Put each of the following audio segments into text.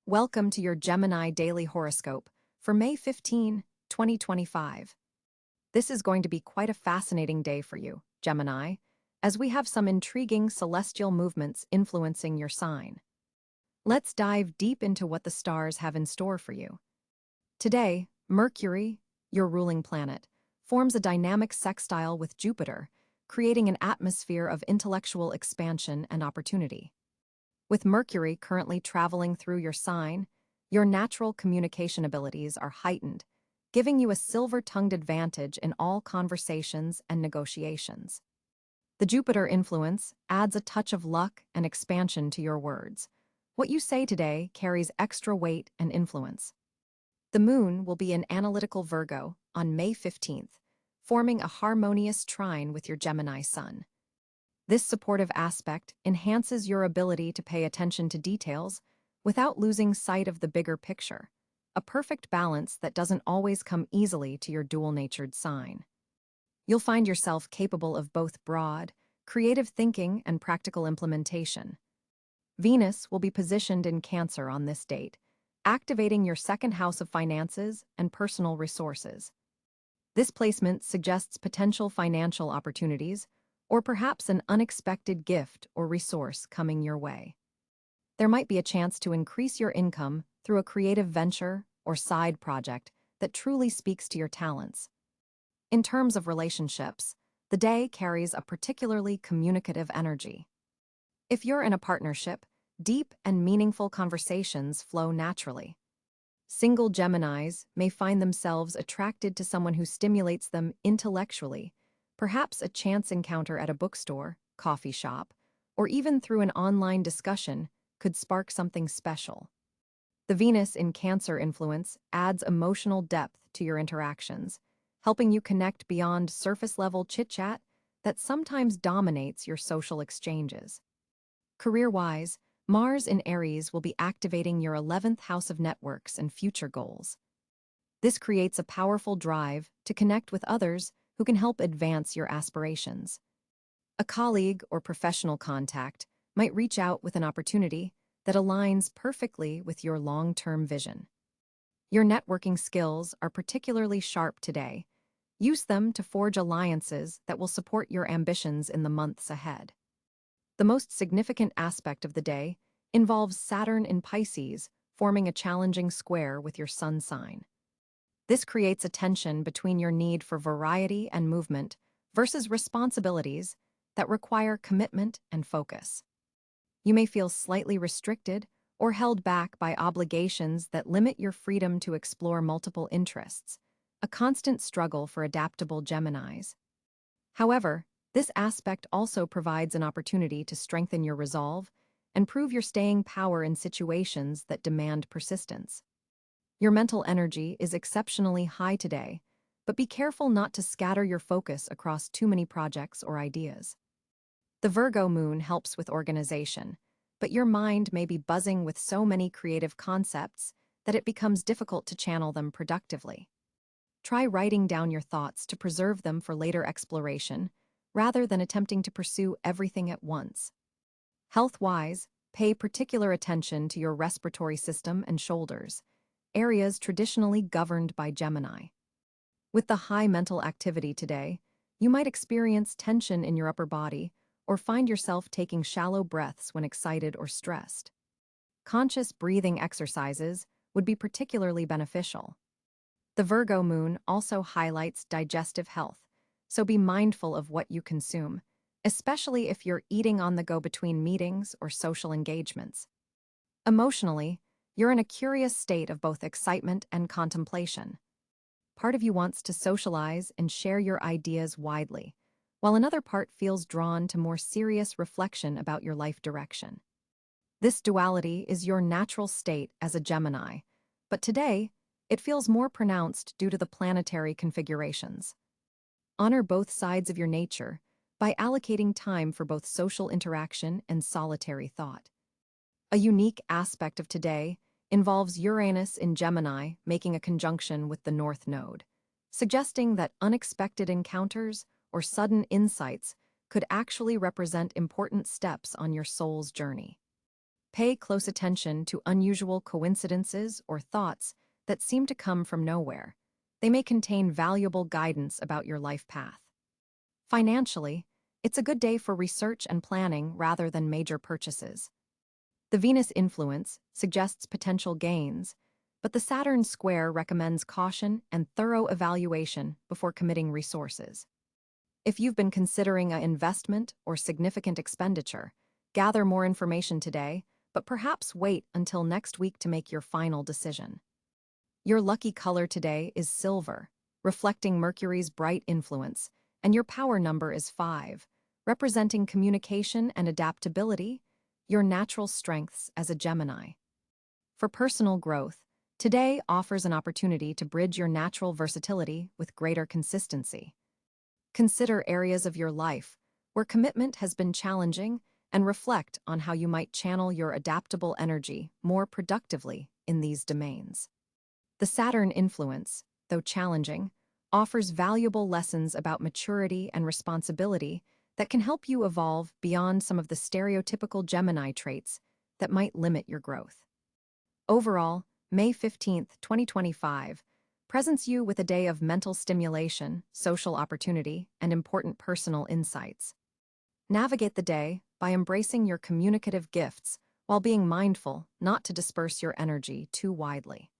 Welcome to your Gemini daily horoscope for May 15, 2025. This is going to be quite a fascinating day for you, Gemini, as we have some intriguing celestial movements influencing your sign. Let's dive deep into what the stars have in store for you. Today, Mercury, your ruling planet, forms a dynamic sextile with Jupiter, creating an atmosphere of intellectual expansion and opportunity. With Mercury currently traveling through your sign, your natural communication abilities are heightened, giving you a silver-tongued advantage in all conversations and negotiations. The Jupiter influence adds a touch of luck and expansion to your words. What you say today carries extra weight and influence. The moon will be in analytical Virgo on May 15th, forming a harmonious trine with your Gemini sun. This supportive aspect enhances your ability to pay attention to details without losing sight of the bigger picture, a perfect balance that doesn't always come easily to your dual-natured sign. You'll find yourself capable of both broad, creative thinking and practical implementation. Venus will be positioned in Cáncer on this date, activating your second house of finances and personal resources. This placement suggests potential financial opportunities, or perhaps an unexpected gift or resource coming your way. There might be a chance to increase your income through a creative venture or side project that truly speaks to your talents. In terms of relationships, the day carries a particularly communicative energy. If you're in a partnership, deep and meaningful conversations flow naturally. Single Geminis may find themselves attracted to someone who stimulates them intellectually. Perhaps a chance encounter at a bookstore, coffee shop, or even through an online discussion could spark something special. The Venus in Cáncer influence adds emotional depth to your interactions, helping you connect beyond surface-level chit-chat that sometimes dominates your social exchanges. Career-wise, Mars in Aries will be activating your 11th house of networks and future goals. This creates a powerful drive to connect with others who can help advance your aspirations. A colleague or professional contact might reach out with an opportunity that aligns perfectly with your long-term vision. Your networking skills are particularly sharp today. Use them to forge alliances that will support your ambitions in the months ahead. The most significant aspect of the day involves Saturn in Pisces forming a challenging square with your sun sign. This creates a tension between your need for variety and movement versus responsibilities that require commitment and focus. You may feel slightly restricted or held back by obligations that limit your freedom to explore multiple interests, a constant struggle for adaptable Geminis. However, this aspect also provides an opportunity to strengthen your resolve and prove your staying power in situations that demand persistence. Your mental energy is exceptionally high today, but be careful not to scatter your focus across too many projects or ideas. The Virgo moon helps with organization, but your mind may be buzzing with so many creative concepts that it becomes difficult to channel them productively. Try writing down your thoughts to preserve them for later exploration, rather than attempting to pursue everything at once. Health-wise, pay particular attention to your respiratory system and shoulders, areas traditionally governed by Gemini. With the high mental activity today, you might experience tension in your upper body or find yourself taking shallow breaths when excited or stressed. Conscious breathing exercises would be particularly beneficial. The Virgo moon also highlights digestive health, so be mindful of what you consume, especially if you're eating on the go between meetings or social engagements. Emotionally, you're in a curious state of both excitement and contemplation. Part of you wants to socialize and share your ideas widely, while another part feels drawn to more serious reflection about your life direction. This duality is your natural state as a Gemini, but today, it feels more pronounced due to the planetary configurations. Honor both sides of your nature by allocating time for both social interaction and solitary thought. A unique aspect of today involves Uranus in Gemini making a conjunction with the North Node, suggesting that unexpected encounters or sudden insights could actually represent important steps on your soul's journey. Pay close attention to unusual coincidences or thoughts that seem to come from nowhere. They may contain valuable guidance about your life path. Financially, it's a good day for research and planning rather than major purchases. The Venus influence suggests potential gains, but the Saturn square recommends caution and thorough evaluation before committing resources. If you've been considering an investment or significant expenditure, gather more information today, but perhaps wait until next week to make your final decision. Your lucky color today is silver, reflecting Mercury's bright influence, and your power number is 5, representing communication and adaptability, your natural strengths as a Gemini. For personal growth, today offers an opportunity to bridge your natural versatility with greater consistency. Consider areas of your life where commitment has been challenging and reflect on how you might channel your adaptable energy more productively in these domains. The Saturn influence, though challenging, offers valuable lessons about maturity and responsibility that can help you evolve beyond some of the stereotypical Gemini traits that might limit your growth. Overall, May 15, 2025, presents you with a day of mental stimulation, social opportunity, and important personal insights. Navigate the day by embracing your communicative gifts while being mindful not to disperse your energy too widely.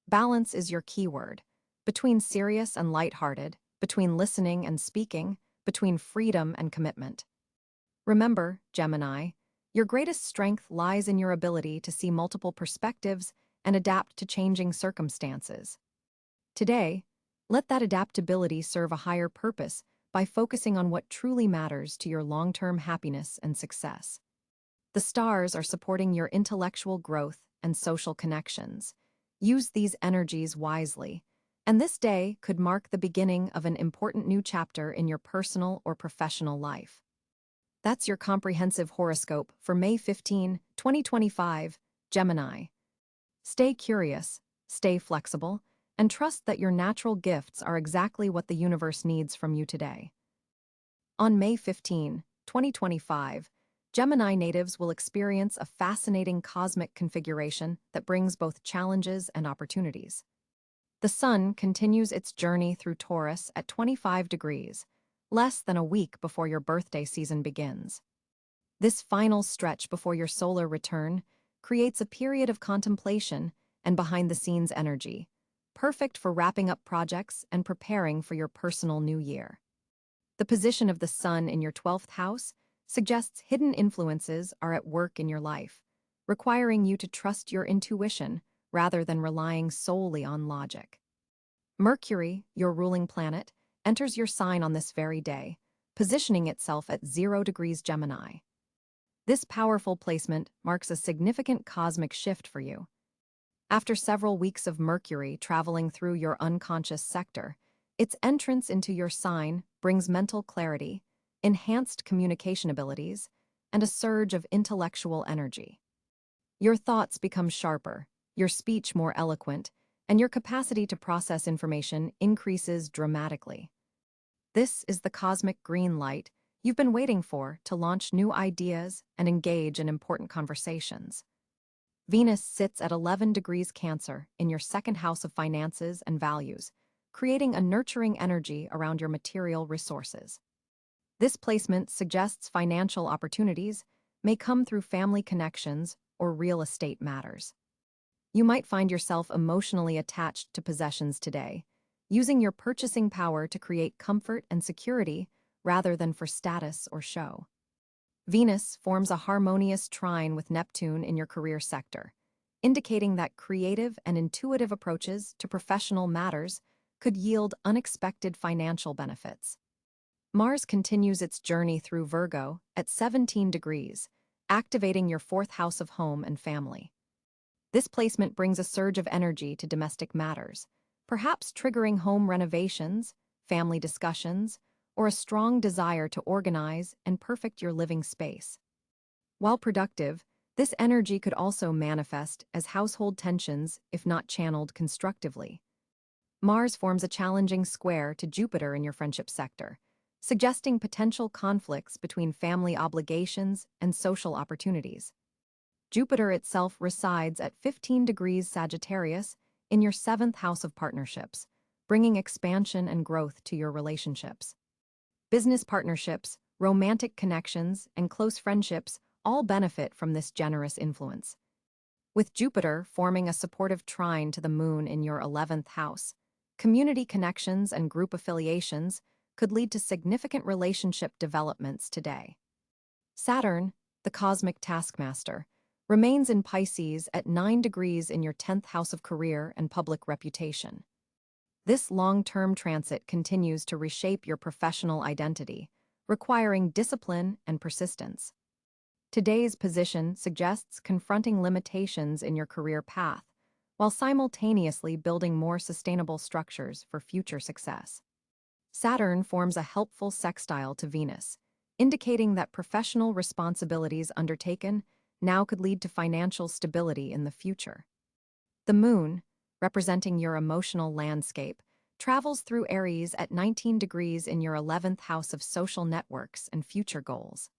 Balance is your keyword. Between serious and lighthearted, between listening and speaking, between freedom and commitment. Remember, Gemini, your greatest strength lies in your ability to see multiple perspectives and adapt to changing circumstances. Today, let that adaptability serve a higher purpose by focusing on what truly matters to your long-term happiness and success. The stars are supporting your intellectual growth and social connections. Use these energies wisely, and this day could mark the beginning of an important new chapter in your personal or professional life. That's your comprehensive horoscope for May 15, 2025, Gemini. Stay curious, stay flexible, and trust that your natural gifts are exactly what the universe needs from you today. On May 15, 2025, Gemini natives will experience a fascinating cosmic configuration that brings both challenges and opportunities. The Sun continues its journey through Taurus at 25 degrees, less than a week before your birthday season begins. This final stretch before your solar return creates a period of contemplation and behind-the-scenes energy, perfect for wrapping up projects and preparing for your personal new year. The position of the Sun in your 12th house suggests hidden influences are at work in your life, requiring you to trust your intuition rather than relying solely on logic. Mercury, your ruling planet, enters your sign on this very day, positioning itself at 0 degrees Gemini. This powerful placement marks a significant cosmic shift for you. After several weeks of Mercury traveling through your unconscious sector, its entrance into your sign brings mental clarity, enhanced communication abilities, and a surge of intellectual energy. Your thoughts become sharper, your speech more eloquent, and your capacity to process information increases dramatically. This is the cosmic green light you've been waiting for to launch new ideas and engage in important conversations. Venus sits at 11 degrees Cáncer in your second house of finances and values, creating a nurturing energy around your material resources. This placement suggests financial opportunities may come through family connections or real estate matters. You might find yourself emotionally attached to possessions today, using your purchasing power to create comfort and security rather than for status or show. Venus forms a harmonious trine with Neptune in your career sector, indicating that creative and intuitive approaches to professional matters could yield unexpected financial benefits. Mars continues its journey through Virgo at 17 degrees, activating your 4th house of home and family. This placement brings a surge of energy to domestic matters, perhaps triggering home renovations, family discussions, or a strong desire to organize and perfect your living space. While productive, this energy could also manifest as household tensions if not channeled constructively. Mars forms a challenging square to Jupiter in your friendship sector, suggesting potential conflicts between family obligations and social opportunities. Jupiter itself resides at 15 degrees Sagittarius in your seventh house of partnerships, bringing expansion and growth to your relationships. Business partnerships, romantic connections, and close friendships all benefit from this generous influence. With Jupiter forming a supportive trine to the moon in your 11th house, community connections and group affiliations could lead to significant relationship developments today. Saturn, the cosmic taskmaster, remains in Pisces at 9 degrees in your 10th house of career and public reputation. This long-term transit continues to reshape your professional identity, requiring discipline and persistence. Today's position suggests confronting limitations in your career path, while simultaneously building more sustainable structures for future success. Saturn forms a helpful sextile to Venus, indicating that professional responsibilities undertaken now could lead to financial stability in the future. The moon, representing your emotional landscape, travels through Aries at 19 degrees in your 11th house of social networks and future goals.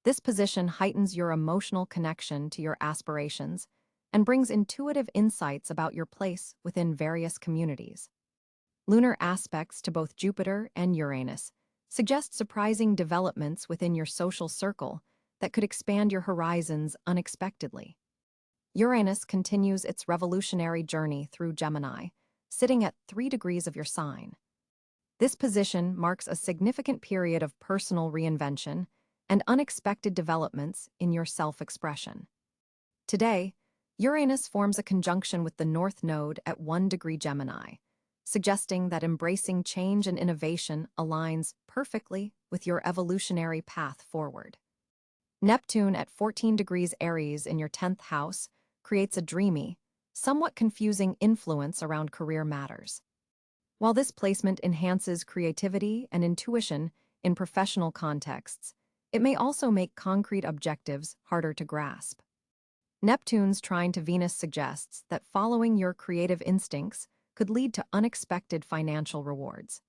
This position heightens your emotional connection to your aspirations and brings intuitive insights about your place within various communities. Lunar aspects to both Jupiter and Uranus suggest surprising developments within your social circle that could expand your horizons unexpectedly. Uranus continues its revolutionary journey through Gemini, sitting at 3 degrees of your sign. This position marks a significant period of personal reinvention and unexpected developments in your self-expression. Today, Uranus forms a conjunction with the North Node at 1 degree Gemini, suggesting that embracing change and innovation aligns perfectly with your evolutionary path forward. Neptune at 14 degrees Aries in your 10th house creates a dreamy, somewhat confusing influence around career matters. While this placement enhances creativity and intuition in professional contexts, it may also make concrete objectives harder to grasp. Neptune's trine to Venus suggests that following your creative instincts could lead to unexpected financial rewards.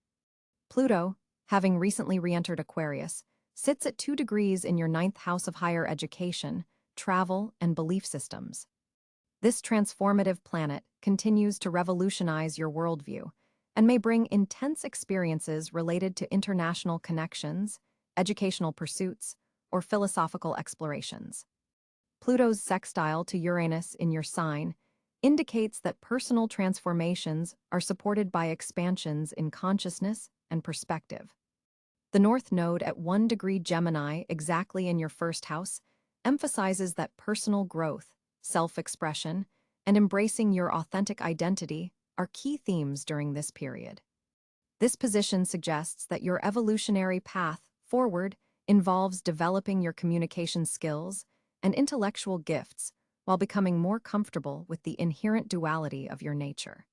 Pluto, having recently re-entered Aquarius, sits at 2 degrees in your 9th house of higher education, travel, and belief systems. This transformative planet continues to revolutionize your worldview and may bring intense experiences related to international connections, educational pursuits, or philosophical explorations. Pluto's sextile to Uranus in your sign indicates that personal transformations are supported by expansions in consciousness and perspective. The North Node at 1 degree Gemini, exactly in your first house, emphasizes that personal growth, self-expression, and embracing your authentic identity are key themes during this period. This position suggests that your evolutionary path forward involves developing your communication skills and intellectual gifts while becoming more comfortable with the inherent duality of your nature.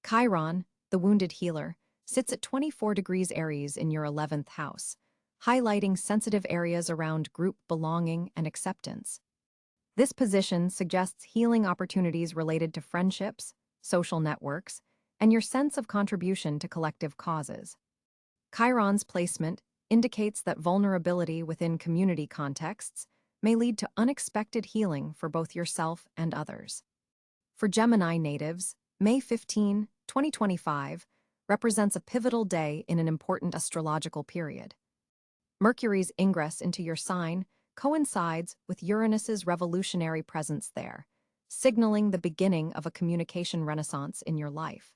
Chiron, the wounded healer, sits at 24 degrees Aries in your 11th house, highlighting sensitive areas around group belonging and acceptance. This position suggests healing opportunities related to friendships, social networks, and your sense of contribution to collective causes. Chiron's placement indicates that vulnerability within community contexts may lead to unexpected healing for both yourself and others. For Gemini natives, May 15, 2025, represents a pivotal day in an important astrological period. Mercury's ingress into your sign coincides with Uranus's revolutionary presence there, signaling the beginning of a communication renaissance in your life.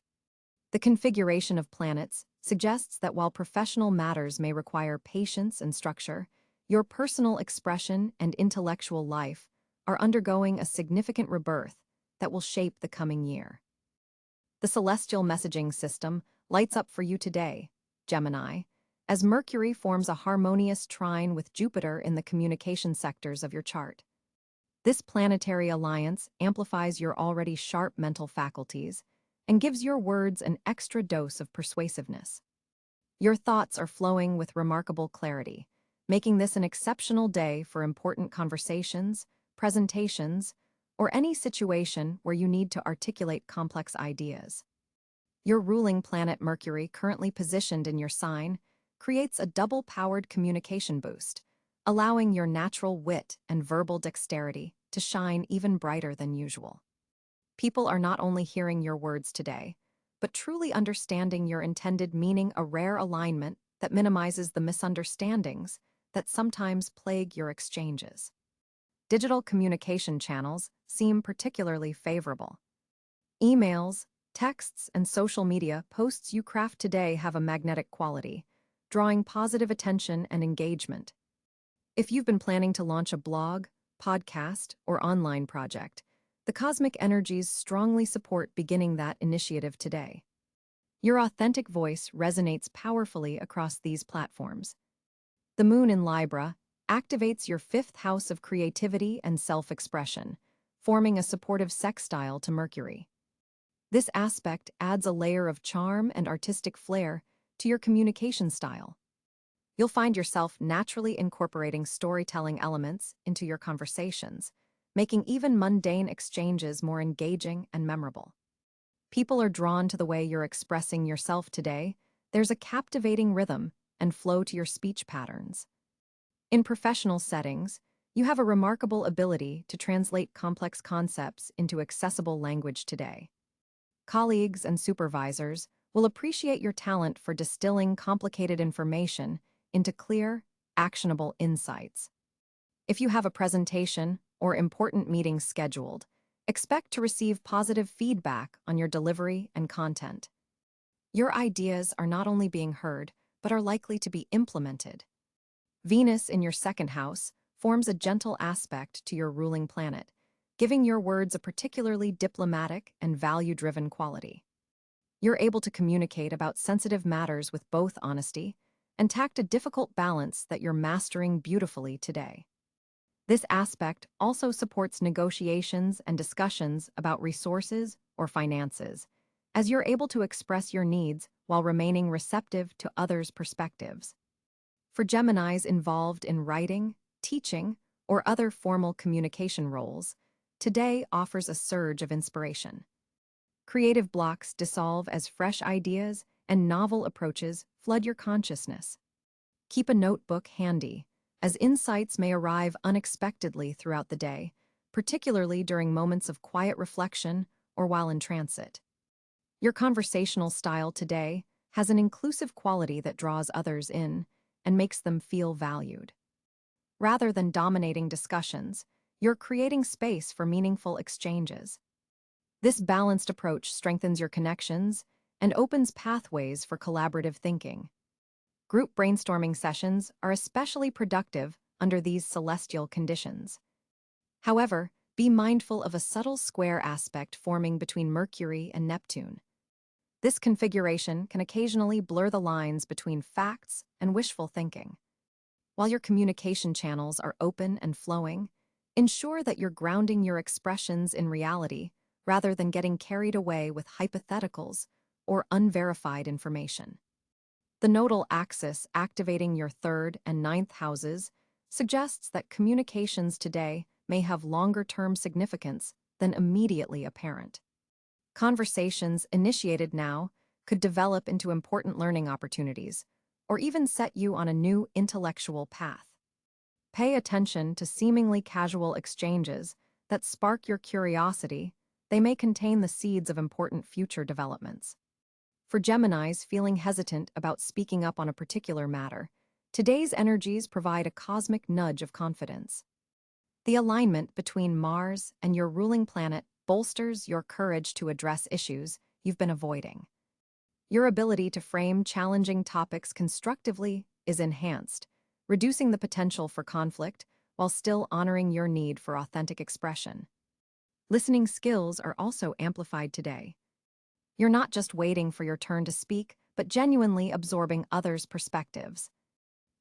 The configuration of planets suggests that while professional matters may require patience and structure, your personal expression and intellectual life are undergoing a significant rebirth that will shape the coming year. The celestial messaging system lights up for you today, Gemini, as Mercury forms a harmonious trine with Jupiter in the communication sectors of your chart. This planetary alliance amplifies your already sharp mental faculties and gives your words an extra dose of persuasiveness. Your thoughts are flowing with remarkable clarity, making this an exceptional day for important conversations, presentations, or any situation where you need to articulate complex ideas. Your ruling planet Mercury, currently positioned in your sign, creates a double-powered communication boost, allowing your natural wit and verbal dexterity to shine even brighter than usual. People are not only hearing your words today, but truly understanding your intended meaning, a rare alignment that minimizes the misunderstandings that sometimes plague your exchanges. Digital communication channels seem particularly favorable. Emails, texts, and social media posts you craft today have a magnetic quality, drawing positive attention and engagement. If you've been planning to launch a blog, podcast, or online project, the cosmic energies strongly support beginning that initiative today. Your authentic voice resonates powerfully across these platforms. The moon in Libra activates your fifth house of creativity and self-expression, forming a supportive sextile to Mercury. This aspect adds a layer of charm and artistic flair to your communication style. You'll find yourself naturally incorporating storytelling elements into your conversations, making even mundane exchanges more engaging and memorable. People are drawn to the way you're expressing yourself today. There's a captivating rhythm and flow to your speech patterns. In professional settings, you have a remarkable ability to translate complex concepts into accessible language today. Colleagues and supervisors will appreciate your talent for distilling complicated information into clear, actionable insights. If you have a presentation or important meeting scheduled, expect to receive positive feedback on your delivery and content. Your ideas are not only being heard, but are likely to be implemented. Venus in your second house forms a gentle aspect to your ruling planet, giving your words a particularly diplomatic and value-driven quality. You're able to communicate about sensitive matters with both honesty and tact, a difficult balance that you're mastering beautifully today. This aspect also supports negotiations and discussions about resources or finances, as you're able to express your needs while remaining receptive to others' perspectives. For Geminis involved in writing, teaching, or other formal communication roles, today offers a surge of inspiration. Creative blocks dissolve as fresh ideas and novel approaches flood your consciousness. Keep a notebook handy, as insights may arrive unexpectedly throughout the day, particularly during moments of quiet reflection or while in transit. Your conversational style today has an inclusive quality that draws others in and makes them feel valued. Rather than dominating discussions, you're creating space for meaningful exchanges. This balanced approach strengthens your connections and opens pathways for collaborative thinking. Group brainstorming sessions are especially productive under these celestial conditions. However, be mindful of a subtle square aspect forming between Mercury and Neptune. This configuration can occasionally blur the lines between facts and wishful thinking. While your communication channels are open and flowing, ensure that you're grounding your expressions in reality rather than getting carried away with hypotheticals or unverified information. The nodal axis activating your third and ninth houses suggests that communications today may have longer-term significance than immediately apparent. Conversations initiated now could develop into important learning opportunities, or even set you on a new intellectual path. Pay attention to seemingly casual exchanges that spark your curiosity. They may contain the seeds of important future developments. For Geminis feeling hesitant about speaking up on a particular matter, today's energies provide a cosmic nudge of confidence. The alignment between Mars and your ruling planet bolsters your courage to address issues you've been avoiding. Your ability to frame challenging topics constructively is enhanced, reducing the potential for conflict while still honoring your need for authentic expression. Listening skills are also amplified today. You're not just waiting for your turn to speak, but genuinely absorbing others' perspectives.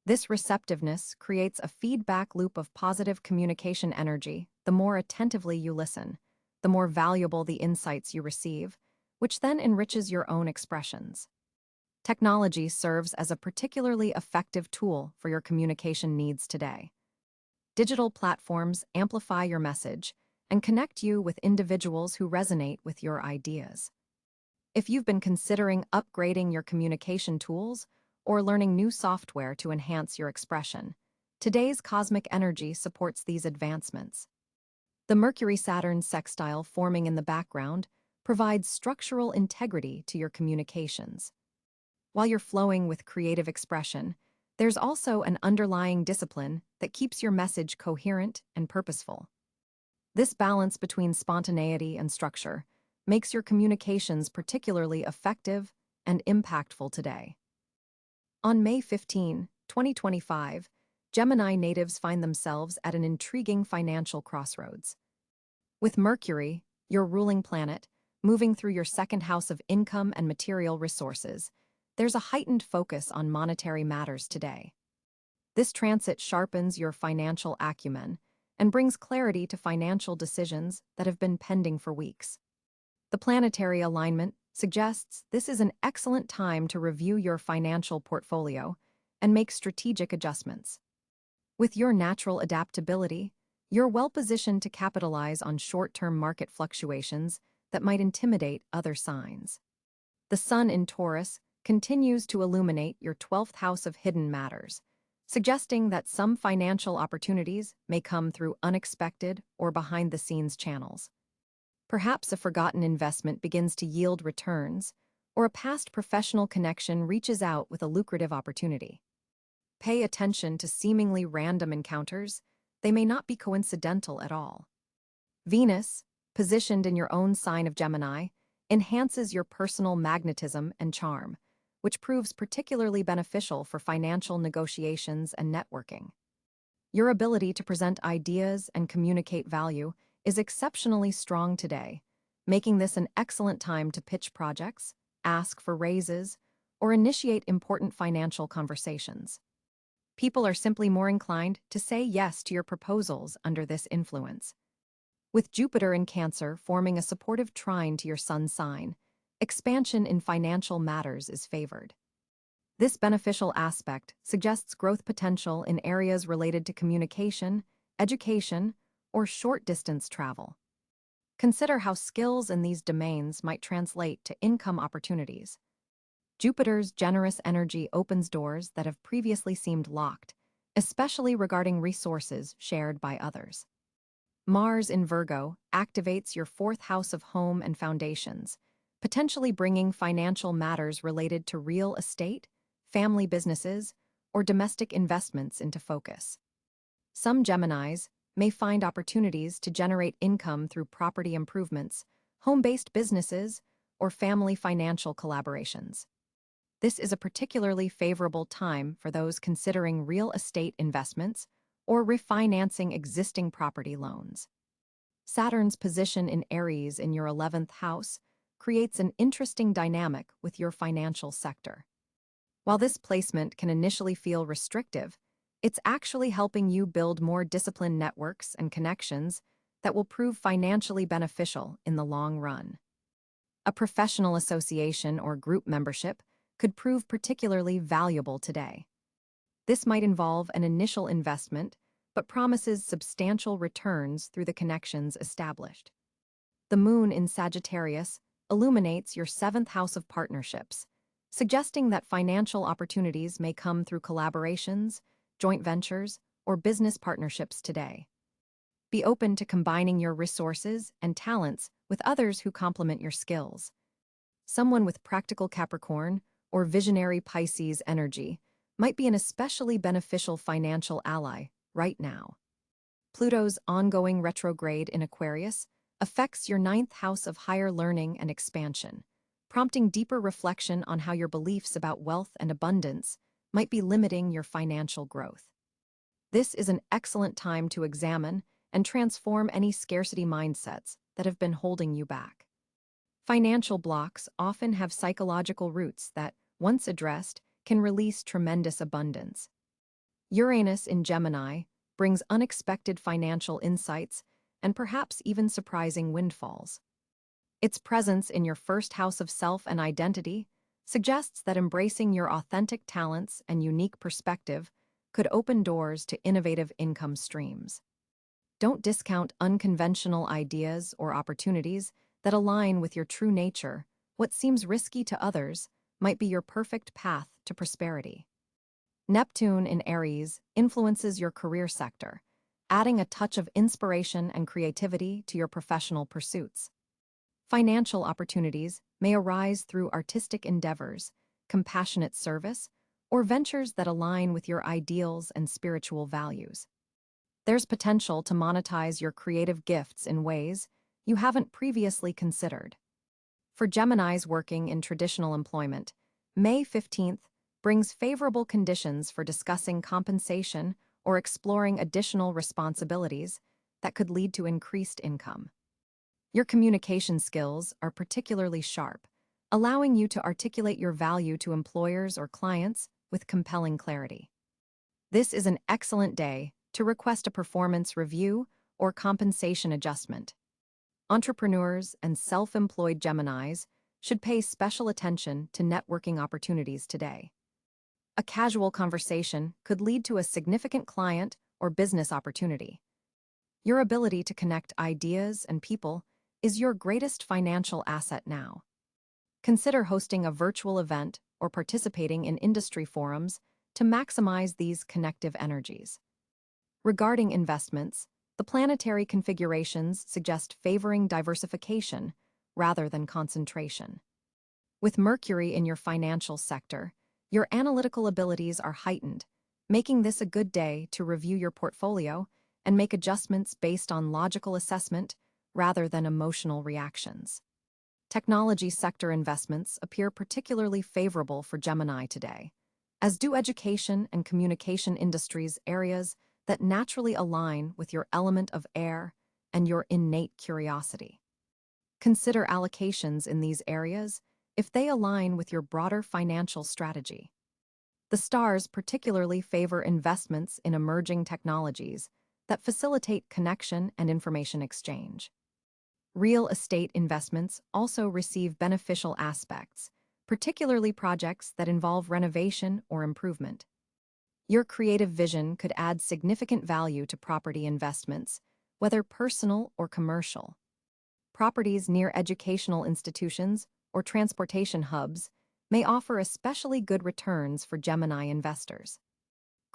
This receptiveness creates a feedback loop of positive communication energy. The more attentively you listen, the more valuable the insights you receive, which then enriches your own expressions. Technology serves as a particularly effective tool for your communication needs today. Digital platforms amplify your message and connect you with individuals who resonate with your ideas. If you've been considering upgrading your communication tools or learning new software to enhance your expression, today's cosmic energy supports these advancements. The Mercury-Saturn sextile forming in the background provides structural integrity to your communications. While you're flowing with creative expression, there's also an underlying discipline that keeps your message coherent and purposeful. This balance between spontaneity and structure makes your communications particularly effective and impactful today. On May 15, 2025, Gemini natives find themselves at an intriguing financial crossroads. With Mercury, your ruling planet, moving through your second house of income and material resources, there's a heightened focus on monetary matters today. This transit sharpens your financial acumen and brings clarity to financial decisions that have been pending for weeks. The planetary alignment suggests this is an excellent time to review your financial portfolio and make strategic adjustments. With your natural adaptability, you're well-positioned to capitalize on short-term market fluctuations that might intimidate other signs. The Sun in Taurus continues to illuminate your 12th house of hidden matters, suggesting that some financial opportunities may come through unexpected or behind-the-scenes channels. Perhaps a forgotten investment begins to yield returns, or a past professional connection reaches out with a lucrative opportunity. Pay attention to seemingly random encounters. They may not be coincidental at all. Venus, positioned in your own sign of Gemini, enhances your personal magnetism and charm, which proves particularly beneficial for financial negotiations and networking. Your ability to present ideas and communicate value is exceptionally strong today, making this an excellent time to pitch projects, ask for raises, or initiate important financial conversations. People are simply more inclined to say yes to your proposals under this influence. With Jupiter in Cáncer forming a supportive trine to your sun sign, expansion in financial matters is favored. This beneficial aspect suggests growth potential in areas related to communication, education, or short-distance travel. Consider how skills in these domains might translate to income opportunities. Jupiter's generous energy opens doors that have previously seemed locked, especially regarding resources shared by others. Mars in Virgo activates your 4th house of home and foundations, potentially bringing financial matters related to real estate, family businesses, or domestic investments into focus. Some Geminis may find opportunities to generate income through property improvements, home-based businesses, or family financial collaborations. This is a particularly favorable time for those considering real estate investments or refinancing existing property loans. Saturn's position in Aries in your 11th house creates an interesting dynamic with your financial sector. While this placement can initially feel restrictive, it's actually helping you build more disciplined networks and connections that will prove financially beneficial in the long run. A professional association or group membership could prove particularly valuable today. This might involve an initial investment, but promises substantial returns through the connections established. The moon in Sagittarius illuminates your 7th house of partnerships, suggesting that financial opportunities may come through collaborations, joint ventures, or business partnerships today. Be open to combining your resources and talents with others who complement your skills. Someone with practical Capricorn or visionary Pisces energy might be an especially beneficial financial ally right now. Pluto's ongoing retrograde in Aquarius affects your 9th house of higher learning and expansion, prompting deeper reflection on how your beliefs about wealth and abundance might be limiting your financial growth. This is an excellent time to examine and transform any scarcity mindsets that have been holding you back. Financial blocks often have psychological roots that, once addressed, can release tremendous abundance. Uranus in Gemini brings unexpected financial insights and perhaps even surprising windfalls. Its presence in your 1st house of self and identity suggests that embracing your authentic talents and unique perspective could open doors to innovative income streams. Don't discount unconventional ideas or opportunities that align with your true nature. What seems risky to others might be your perfect path to prosperity. Neptune in Aries influences your career sector, adding a touch of inspiration and creativity to your professional pursuits. Financial opportunities may arise through artistic endeavors, compassionate service, or ventures that align with your ideals and spiritual values. There's potential to monetize your creative gifts in ways you haven't previously considered. For Geminis working in traditional employment, May 15th brings favorable conditions for discussing compensation or exploring additional responsibilities that could lead to increased income. Your communication skills are particularly sharp, allowing you to articulate your value to employers or clients with compelling clarity. This is an excellent day to request a performance review or compensation adjustment. Entrepreneurs and self-employed Geminis should pay special attention to networking opportunities today. A casual conversation could lead to a significant client or business opportunity. Your ability to connect ideas and people is your greatest financial asset now. Consider hosting a virtual event or participating in industry forums to maximize these connective energies. Regarding investments, the planetary configurations suggest favoring diversification rather than concentration. With Mercury in your financial sector, your analytical abilities are heightened, making this a good day to review your portfolio and make adjustments based on logical assessment rather than emotional reactions. Technology sector investments appear particularly favorable for Gemini today, as do education and communication industries, areas that naturally align with your element of air and your innate curiosity. Consider allocations in these areas if they align with your broader financial strategy. The stars particularly favor investments in emerging technologies that facilitate connection and information exchange. Real estate investments also receive beneficial aspects, particularly projects that involve renovation or improvement. Your creative vision could add significant value to property investments, whether personal or commercial. Properties near educational institutions or transportation hubs may offer especially good returns for Gemini investors.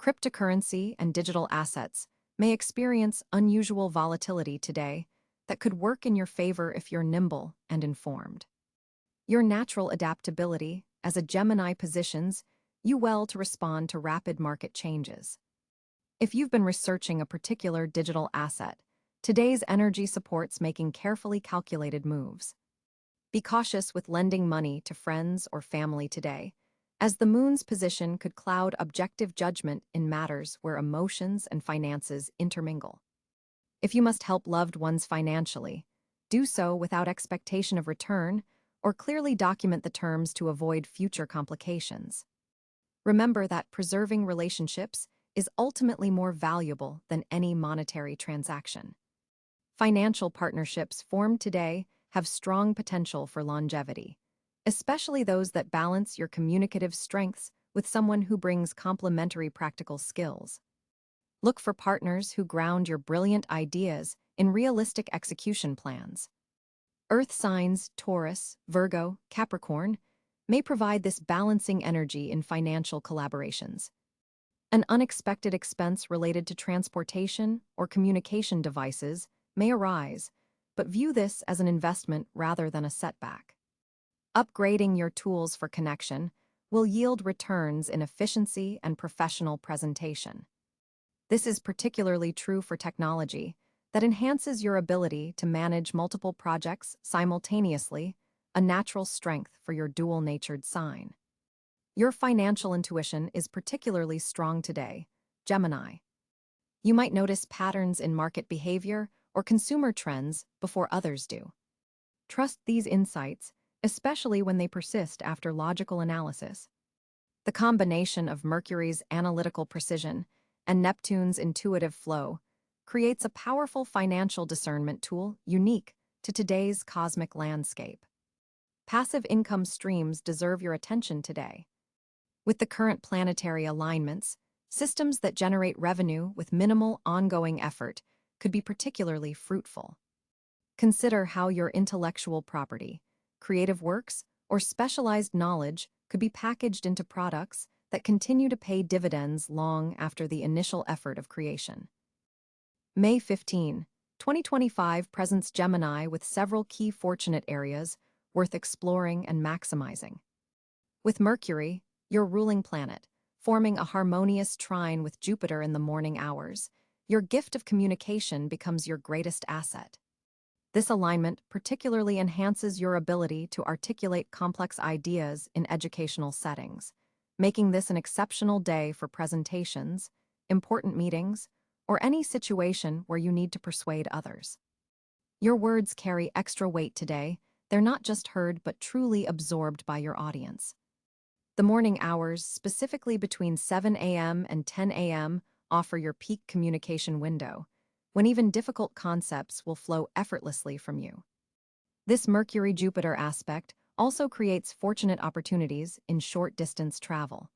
Cryptocurrency and digital assets may experience unusual volatility today that could work in your favor if you're nimble and informed. Your natural adaptability as a Gemini positions you well to respond to rapid market changes. If you've been researching a particular digital asset, today's energy supports making carefully calculated moves. Be cautious with lending money to friends or family today, as the moon's position could cloud objective judgment in matters where emotions and finances intermingle. If you must help loved ones financially, do so without expectation of return or clearly document the terms to avoid future complications. Remember that preserving relationships is ultimately more valuable than any monetary transaction. Financial partnerships formed today have strong potential for longevity, especially those that balance your communicative strengths with someone who brings complementary practical skills. Look for partners who ground your brilliant ideas in realistic execution plans. Earth signs Taurus, Virgo, Capricorn may provide this balancing energy in financial collaborations. An unexpected expense related to transportation or communication devices may arise, but view this as an investment rather than a setback. Upgrading your tools for connection will yield returns in efficiency and professional presentation. This is particularly true for technology that enhances your ability to manage multiple projects simultaneously, a natural strength for your dual-natured sign. Your financial intuition is particularly strong today, Gemini. You might notice patterns in market behavior or consumer trends before others do. Trust these insights, especially when they persist after logical analysis. The combination of Mercury's analytical precision and Neptune's intuitive flow creates a powerful financial discernment tool unique to today's cosmic landscape. Passive income streams deserve your attention today. With the current planetary alignments, systems that generate revenue with minimal ongoing effort could be particularly fruitful. Consider how your intellectual property, creative works, or specialized knowledge could be packaged into products that continue to pay dividends long after the initial effort of creation. May 15, 2025 presents Gemini with several key fortunate areas worth exploring and maximizing. With Mercury, your ruling planet, forming a harmonious trine with Jupiter in the morning hours, your gift of communication becomes your greatest asset. This alignment particularly enhances your ability to articulate complex ideas in educational settings, making this an exceptional day for presentations, important meetings, or any situation where you need to persuade others. Your words carry extra weight today. They're not just heard but truly absorbed by your audience. The morning hours, specifically between 7 a.m. and 10 a.m., offer your peak communication window, when even difficult concepts will flow effortlessly from you. This Mercury-Jupiter aspect also creates fortunate opportunities in short-distance travel.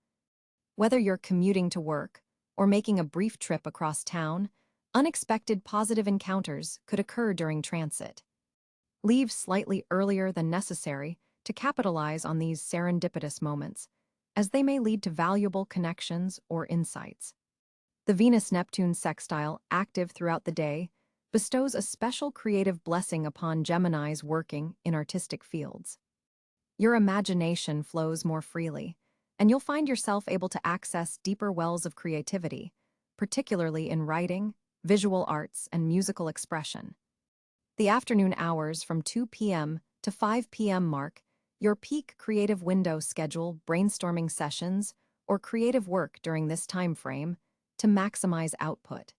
Whether you're commuting to work or making a brief trip across town, unexpected positive encounters could occur during transit. Leave slightly earlier than necessary to capitalize on these serendipitous moments, as they may lead to valuable connections or insights. The Venus-Neptune sextile, active throughout the day, bestows a special creative blessing upon Geminis working in artistic fields. Your imagination flows more freely, and you'll find yourself able to access deeper wells of creativity, particularly in writing, visual arts, and musical expression. The afternoon hours from 2 p.m. to 5 p.m. mark your peak creative window. Schedule brainstorming sessions or creative work during this time frame to maximize output.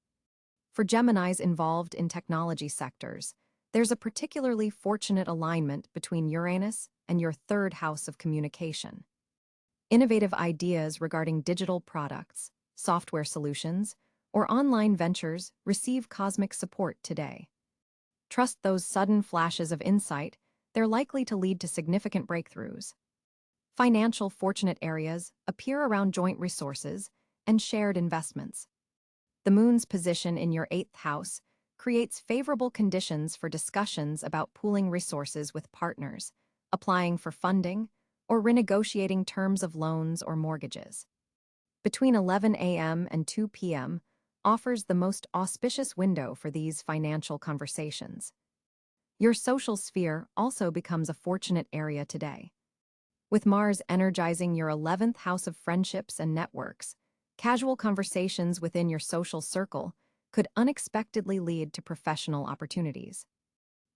For Geminis involved in technology sectors, there's a particularly fortunate alignment between Uranus and your third house of communication. Innovative ideas regarding digital products, software solutions, or online ventures receive cosmic support today. Trust those sudden flashes of insight. They're likely to lead to significant breakthroughs. Financial fortunate areas appear around joint resources and shared investments. The moon's position in your 8th house creates favorable conditions for discussions about pooling resources with partners, applying for funding, or renegotiating terms of loans or mortgages. Between 11 a.m. and 2 p.m. offers the most auspicious window for these financial conversations. Your social sphere also becomes a fortunate area today. With Mars energizing your 11th house of friendships and networks, casual conversations within your social circle could unexpectedly lead to professional opportunities.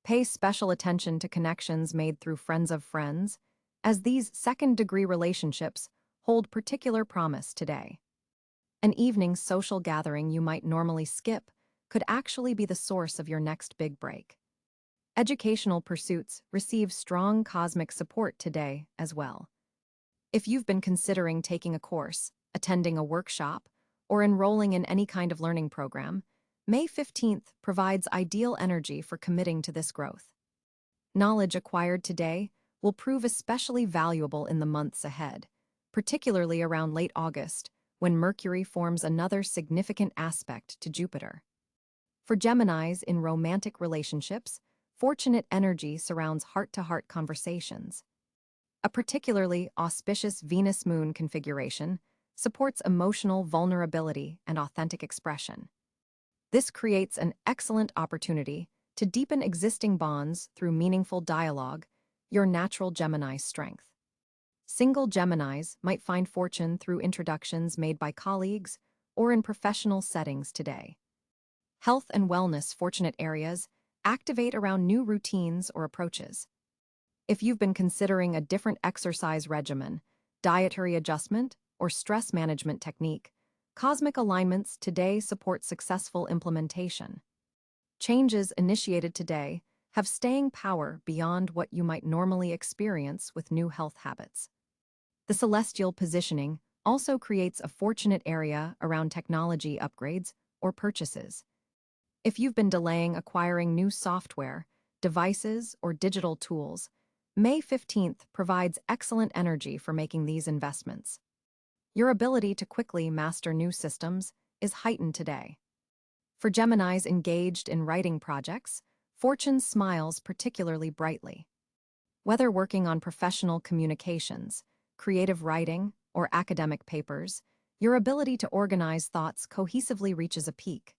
Pay special attention to connections made through friends of friends, as these second-degree relationships hold particular promise today. An evening social gathering you might normally skip could actually be the source of your next big break. Educational pursuits receive strong cosmic support today as well. If you've been considering taking a course, attending a workshop, or enrolling in any kind of learning program, May 15th provides ideal energy for committing to this growth. Knowledge acquired today will prove especially valuable in the months ahead, particularly around late August, when Mercury forms another significant aspect to Jupiter. For Geminis in romantic relationships, fortunate energy surrounds heart-to-heart conversations. A particularly auspicious Venus-Moon configuration supports emotional vulnerability and authentic expression. This creates an excellent opportunity to deepen existing bonds through meaningful dialogue, your natural Gemini strength. Single Geminis might find fortune through introductions made by colleagues or in professional settings today. Health and wellness fortunate areas activate around new routines or approaches. If you've been considering a different exercise regimen, dietary adjustment, or stress management technique, cosmic alignments today support successful implementation. Changes initiated today have staying power beyond what you might normally experience with new health habits. The celestial positioning also creates a fortunate area around technology upgrades or purchases. If you've been delaying acquiring new software, devices, or digital tools, May 15th provides excellent energy for making these investments. Your ability to quickly master new systems is heightened today. For Geminis engaged in writing projects, fortune smiles particularly brightly. Whether working on professional communications, creative writing, or academic papers, your ability to organize thoughts cohesively reaches a peak.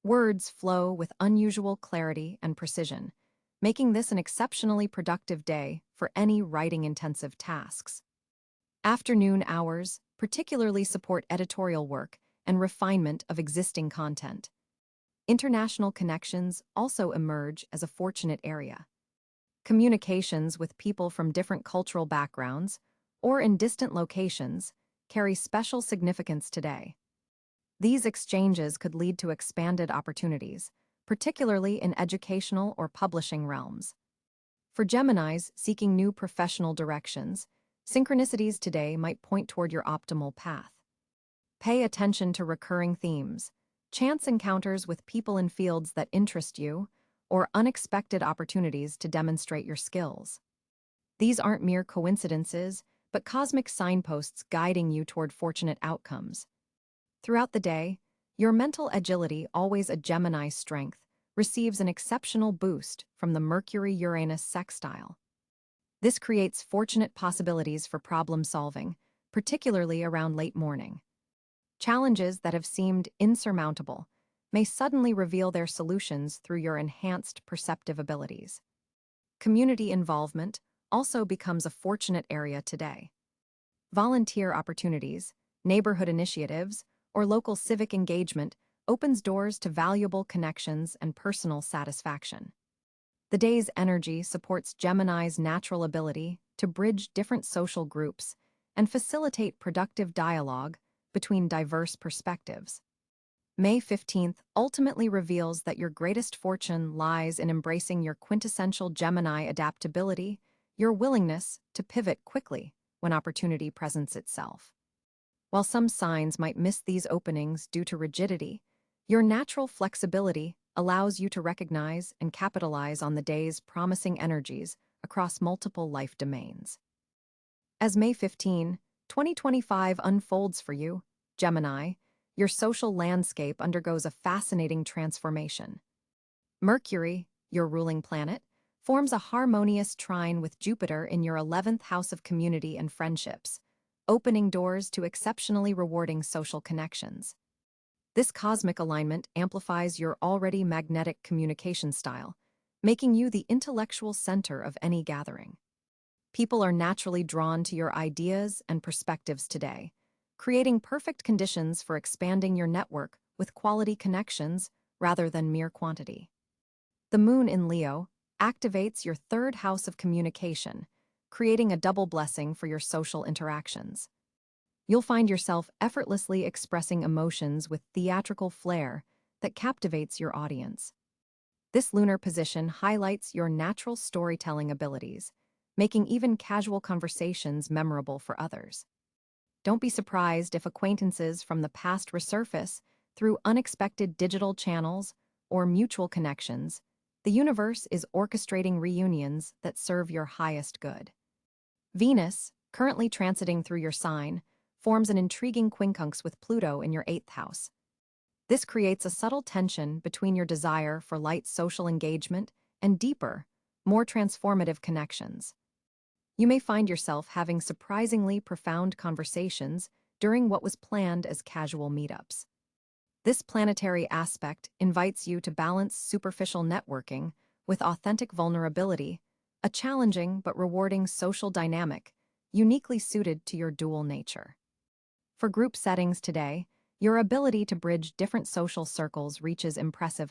Words flow with unusual clarity and precision, making this an exceptionally productive day for any writing-intensive tasks. Afternoon hours particularly support editorial work and refinement of existing content. International connections also emerge as a fortunate area. Communications with people from different cultural backgrounds or in distant locations carry special significance today. These exchanges could lead to expanded opportunities, particularly in educational or publishing realms. For Geminis seeking new professional directions, synchronicities today might point toward your optimal path. Pay attention to recurring themes, chance encounters with people in fields that interest you, or unexpected opportunities to demonstrate your skills. These aren't mere coincidences, but cosmic signposts guiding you toward fortunate outcomes. Throughout the day, your mental agility, always a Gemini strength, receives an exceptional boost from the Mercury-Uranus sextile. This creates fortunate possibilities for problem solving, particularly around late morning. Challenges that have seemed insurmountable may suddenly reveal their solutions through your enhanced perceptive abilities. Community involvement also becomes a fortunate area today. Volunteer opportunities, neighborhood initiatives, or local civic engagement opens doors to valuable connections and personal satisfaction. The day's energy supports Gemini's natural ability to bridge different social groups and facilitate productive dialogue between diverse perspectives. May 15th ultimately reveals that your greatest fortune lies in embracing your quintessential Gemini adaptability, your willingness to pivot quickly when opportunity presents itself. While some signs might miss these openings due to rigidity, your natural flexibility allows you to recognize and capitalize on the day's promising energies across multiple life domains. As May 15, 2025 unfolds for you, Gemini, your social landscape undergoes a fascinating transformation. Mercury, your ruling planet, forms a harmonious trine with Jupiter in your 11th house of community and friendships, opening doors to exceptionally rewarding social connections. This cosmic alignment amplifies your already magnetic communication style, making you the intellectual center of any gathering. People are naturally drawn to your ideas and perspectives today, creating perfect conditions for expanding your network with quality connections rather than mere quantity. The moon in Leo activates your 3rd house of communication, creating a double blessing for your social interactions. You'll find yourself effortlessly expressing emotions with theatrical flair that captivates your audience. This lunar position highlights your natural storytelling abilities, making even casual conversations memorable for others. Don't be surprised if acquaintances from the past resurface through unexpected digital channels or mutual connections. The universe is orchestrating reunions that serve your highest good. Venus, currently transiting through your sign, forms an intriguing quincunx with Pluto in your 8th house. This creates a subtle tension between your desire for light social engagement and deeper, more transformative connections. You may find yourself having surprisingly profound conversations during what was planned as casual meetups. This planetary aspect invites you to balance superficial networking with authentic vulnerability, a challenging but rewarding social dynamic uniquely suited to your dual nature. For group settings today, your ability to bridge different social circles reaches impressive